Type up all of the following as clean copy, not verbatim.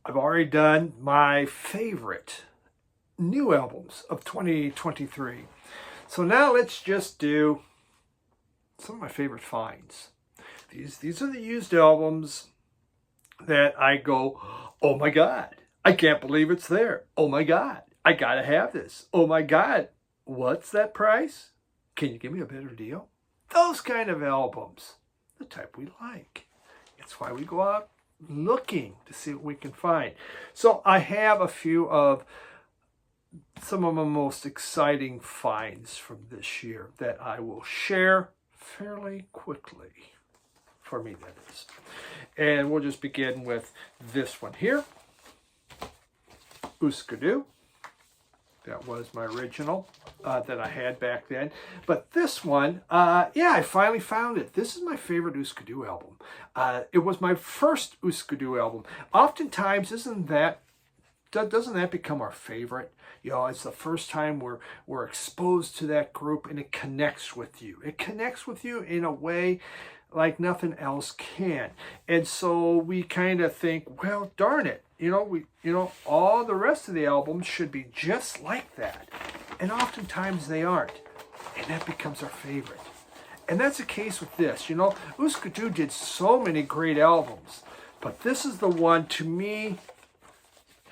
I've already done my favorite new albums of 2023. So now let's just do some of my favorite finds. These are the used albums that I go, oh my God, I can't believe it's there. Oh my God, I gotta have this. Oh my God, what's that price? Can you give me a better deal? Those kind of albums, the type we like. It's why we go out looking to see what we can find. So I have a few of some of my most exciting finds from this year that I will share fairly quickly. For me, that is. And we'll just begin with this one here. Uskadu. That was my original that I had back then. But this one, yeah, I finally found it. This is my favorite Uskadu album. It was my first Uskadu album. Oftentimes, doesn't that become our favorite? You know, it's the first time we're exposed to that group and it connects with you. It connects with you in a way like nothing else can. And so we kind of think, well, darn it, all the rest of the albums should be just like that. And oftentimes they aren't. And that becomes our favorite. And that's the case with this. Uskadu did so many great albums, but this is the one, to me,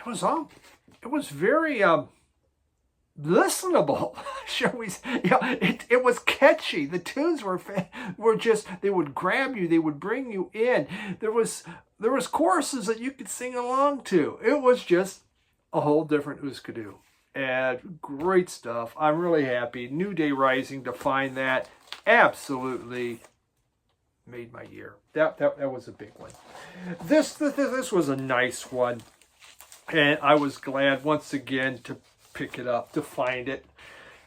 it was very listenable, shall we say. It was catchy. The tunes were just, they would grab you, they would bring you in. There was choruses that you could sing along to. It was just a whole different Uskadu. And great stuff. I'm really happy. New Day Rising, to find that, absolutely made my year. That was a big one. This was a nice one. And I was glad once again to pick it up, to find it.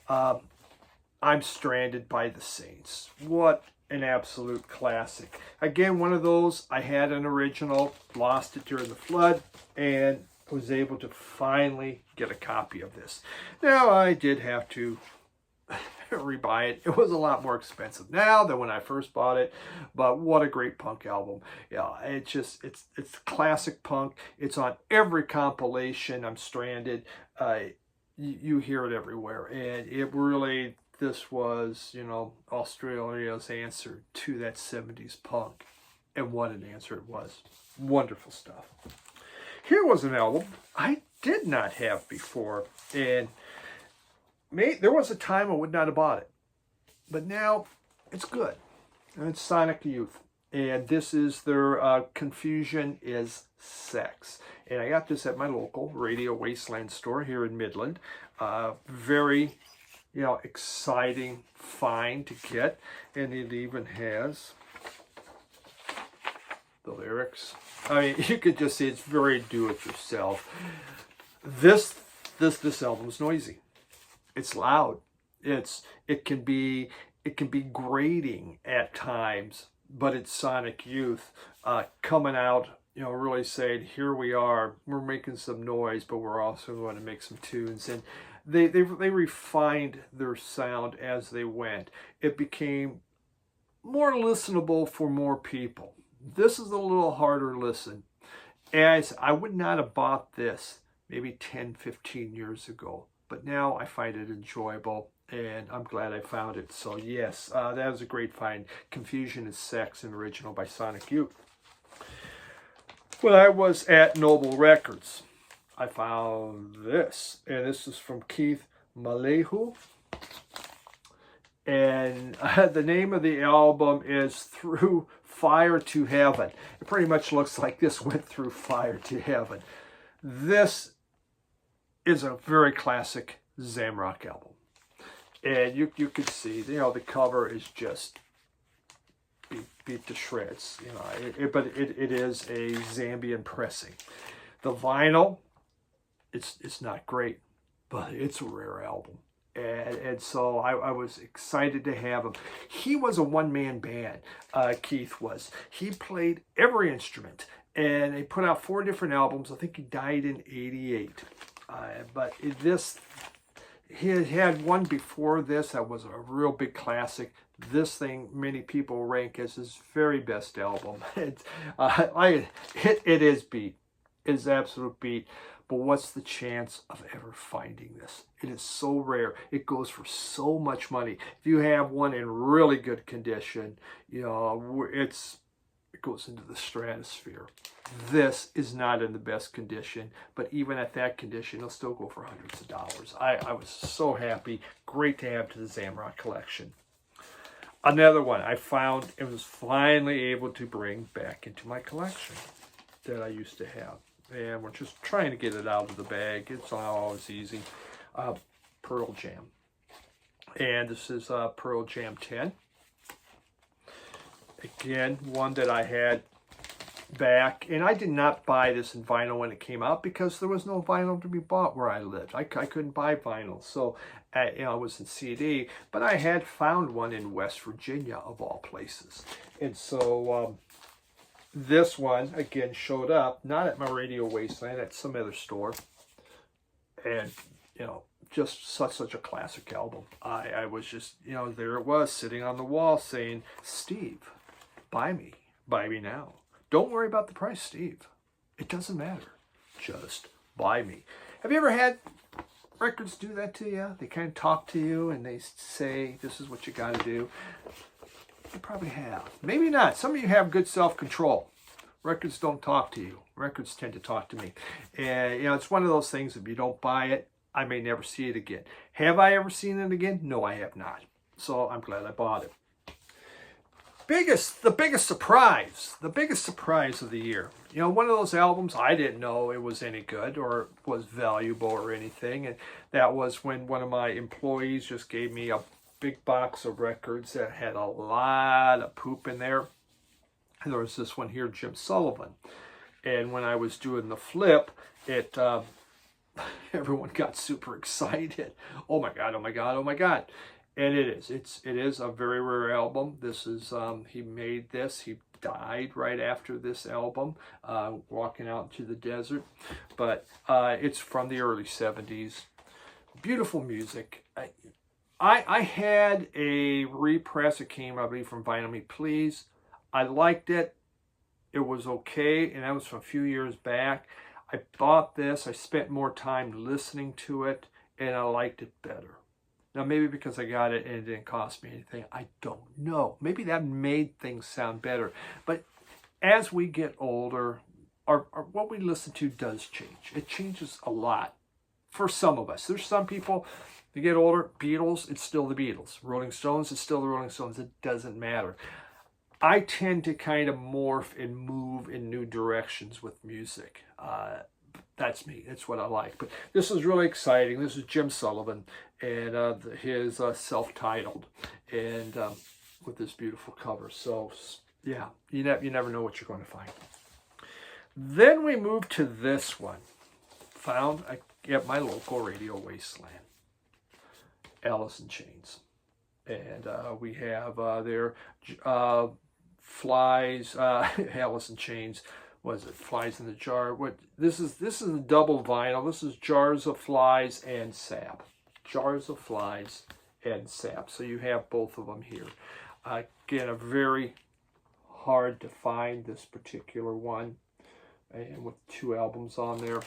I'm Stranded by the Saints. What an absolute classic. Again, one of those, I had an original, lost it during the flood, and was able to finally get a copy of this. Now, I did have to rebuy it. It was a lot more expensive now than when I first bought it, but what a great punk album. Yeah, it's classic punk. It's on every compilation. I'm Stranded. You hear it everywhere, and it really, this was, Australia's answer to that 70s punk, and what an answer it was. Wonderful stuff. Here was an album I did not have before, and there was a time I would not have bought it, but now it's good. And it's Sonic Youth, and this is their Confusion is Sex. And I got this at my local Radio Wasteland store here in Midland. Very, exciting find to get, and it even has the lyrics. I mean, you could just see it's very do-it-yourself. This album's noisy. It's loud. It can be grating at times, but it's Sonic Youth coming out, really saying, here we are, we're making some noise, but we're also going to make some tunes. And they refined their sound as they went. It became more listenable for more people. This is a little harder listen. As I would not have bought this maybe 10, 15 years ago, but now I find it enjoyable, and I'm glad I found it. So yes, that was a great find. Confusion is Sex, an original by Sonic Youth. When I was at Noble Records, I found this, and this is from Keith Malehu. And the name of the album is Through Fire to Heaven. It pretty much looks like this went through fire to heaven. This is a very classic Zamrock album. And you could see, the cover is just beat to shreds. But it is a Zambian pressing. The vinyl, it's not great, but it's a rare album. And so I was excited to have him. He was a one-man band, Keith was. He played every instrument, and he put out 4 different albums. I think he died in 88. But he had one before this that was a real big classic. This thing, many people rank as his very best album. It is beat. It is absolute beat. But what's the chance of ever finding this? It is so rare. It goes for so much money. If you have one in really good condition, you know, it goes into the stratosphere. This is not in the best condition, but even at that condition, it'll still go for hundreds of dollars. I was so happy. Great to add to the Zamrock collection. Another one I found and was finally able to bring back into my collection that I used to have. And we're just trying to get it out of the bag. It's not always easy. Pearl Jam. And this is Pearl Jam 10. Again, one that I had back. And I did not buy this in vinyl when it came out because there was no vinyl to be bought where I lived. I couldn't buy vinyl. So, you know, it was in CD. But I had found one in West Virginia, of all places. And so this one, again, showed up, not at my Radio Wasteland, at some other store. And, you know, just such a classic album. I was just, you know, there it was, sitting on the wall saying, Steve, buy me now. Don't worry about the price, Steve. It doesn't matter. Just buy me. Have you ever had records do that to you? They kind of talk to you and they say, this is what you got to do. You probably have. Maybe not. Some of you have good self-control. Records don't talk to you. Records tend to talk to me. And, you know, it's one of those things, if you don't buy it, I may never see it again. Have I ever seen it again? No, I have not. So I'm glad I bought it. The biggest surprise of the year. You know, one of those albums, I didn't know it was any good or was valuable or anything. And that was when one of my employees just gave me a big box of records that had a lot of poop in there. And there was this one here, Jim Sullivan. And when I was doing the flip, everyone got super excited. Oh my God, oh my God, oh my God. And it is a very rare album. This is, he made this, he died right after this album, walking out into the desert. But it's from the early 70s. Beautiful music. I had a repress. It came, I believe, from Vinyl Me Please. I liked it. It was okay, and that was from a few years back. I bought this. I spent more time listening to it, and I liked it better. Now, maybe because I got it and it didn't cost me anything. I don't know. Maybe that made things sound better. But as we get older, what we listen to does change. It changes a lot for some of us. There's some people, you get older, Beatles, it's still the Beatles. Rolling Stones, it's still the Rolling Stones. It doesn't matter. I tend to kind of morph and move in new directions with music. That's me. That's what I like. But this is really exciting. This is Jim Sullivan and his self-titled, and with this beautiful cover. So yeah, you never know what you're going to find. Then we move to this one, found at my local Radio Wasteland, Alice in Chains, and we have their Flies, Alice in Chains. Was it Flies in the Jar? This is a double vinyl. This is Jars of Flies and Sap. Jars of Flies and Sap. So you have both of them here. Again, a very hard to find, this particular one, and with 2 albums on there.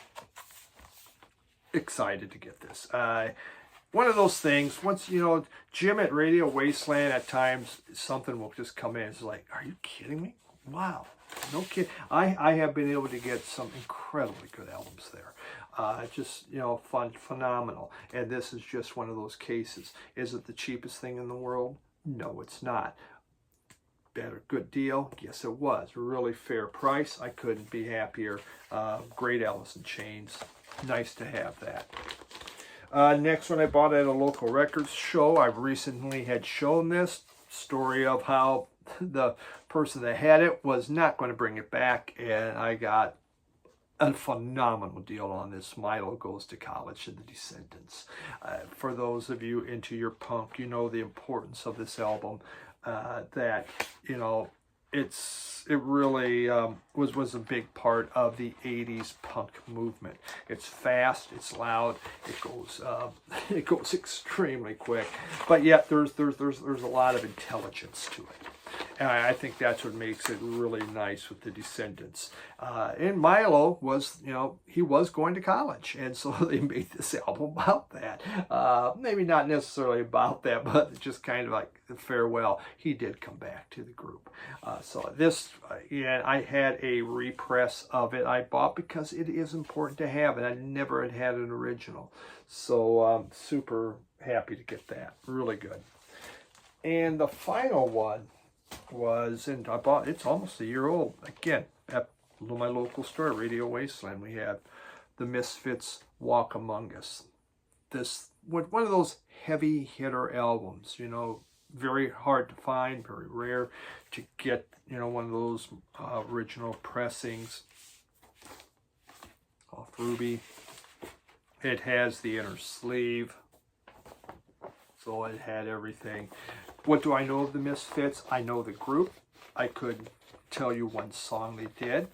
Excited to get this. One of those things, once, you know, Jim at Radio Wasteland, at times something will just come in. It's like, are you kidding me? Wow. No kidding. I have been able to get some incredibly good albums there. Just, you know, phenomenal. And this is just one of those cases. Is it the cheapest thing in the world? No, it's not. Better, good deal? Yes, it was. Really fair price. I couldn't be happier. Great Alice in Chains. Nice to have that. Next one I bought at a local records show. I've recently had shown this story of how the person that had it was not going to bring it back, and I got a phenomenal deal on this. Milo Goes to College and the Descendants. For those of you into your punk, you know the importance of this album. That, you know, it really was a big part of the 80s punk movement. It's fast, it's loud, it goes extremely quick, but yet there's a lot of intelligence to it. And I think that's what makes it really nice with the Descendants. And Milo was, he was going to college. And so they made this album about that. Maybe not necessarily about that, but just kind of like the farewell. He did come back to the group. So this, yeah, I had a repress of it I bought because it is important to have it. I never had an original. So I'm super happy to get that. Really good. And the final one was, and I bought, it's almost a year old. Again, at my local store, Radio Wasteland, we had the Misfits Walk Among Us. This, one of those heavy hitter albums, very hard to find, very rare to get, one of those original pressings off Ruby. It has the inner sleeve, so it had everything. What do I know of the Misfits? I know the group. I could tell you one song they did.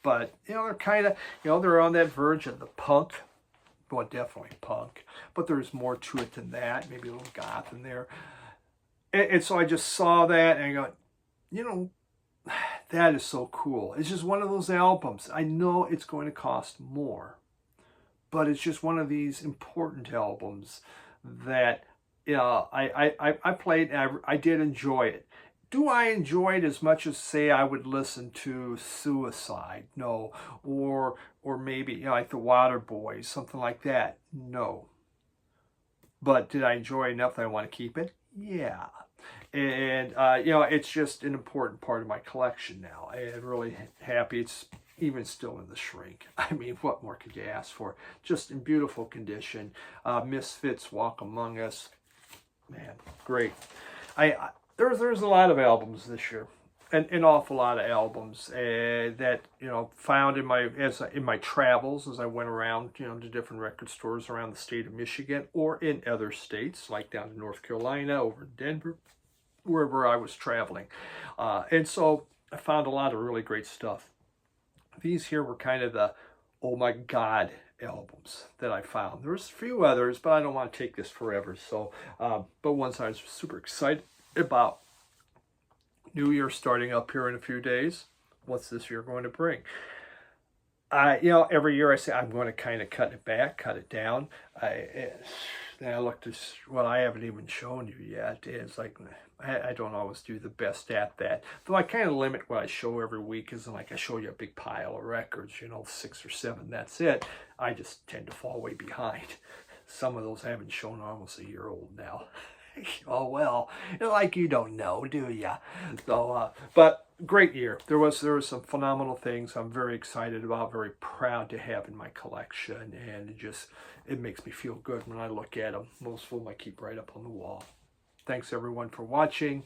But, they're kind of, they're on that verge of the punk. Well, definitely punk. But there's more to it than that. Maybe a little goth in there. And so I just saw that and I go, that is so cool. It's just one of those albums. I know it's going to cost more. But it's just one of these important albums that I played and I did enjoy it. Do I enjoy it as much as, say, I would listen to Suicide? No. Or maybe, like the Waterboys, something like that? No. But did I enjoy it enough that I want to keep it? Yeah. And, it's just an important part of my collection now. I'm really happy it's even still in the shrink. I mean, what more could you ask for? Just in beautiful condition. Misfits Walk Among Us. Man, great. There's a lot of albums this year, an awful lot of albums that found in my travels as I went around to different record stores around the state of Michigan or in other states like down in North Carolina, over in Denver, wherever I was traveling, and so I found a lot of really great stuff. These here were kind of the oh my God albums that I found. There's a few others, but I don't want to take this forever. So, but ones I was super excited about. New Year starting up here in a few days. What's this year going to bring? Every year I say I'm going to kind of cut it back, cut it down. Then I looked at what I haven't even shown you yet. It's like I don't always do the best at that. Though I kind of limit what I show every week. Isn't like I show you a big pile of records, 6 or 7. That's it. I just tend to fall way behind. Some of those I haven't shown almost a year old now. Oh well, like you don't know, do ya? So, but great year. There was some phenomenal things I'm very excited about, very proud to have in my collection, and it makes me feel good when I look at them. Most of them I keep right up on the wall. Thanks everyone for watching.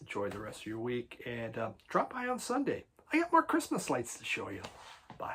Enjoy the rest of your week, and drop by on Sunday. I got more Christmas lights to show you. Bye.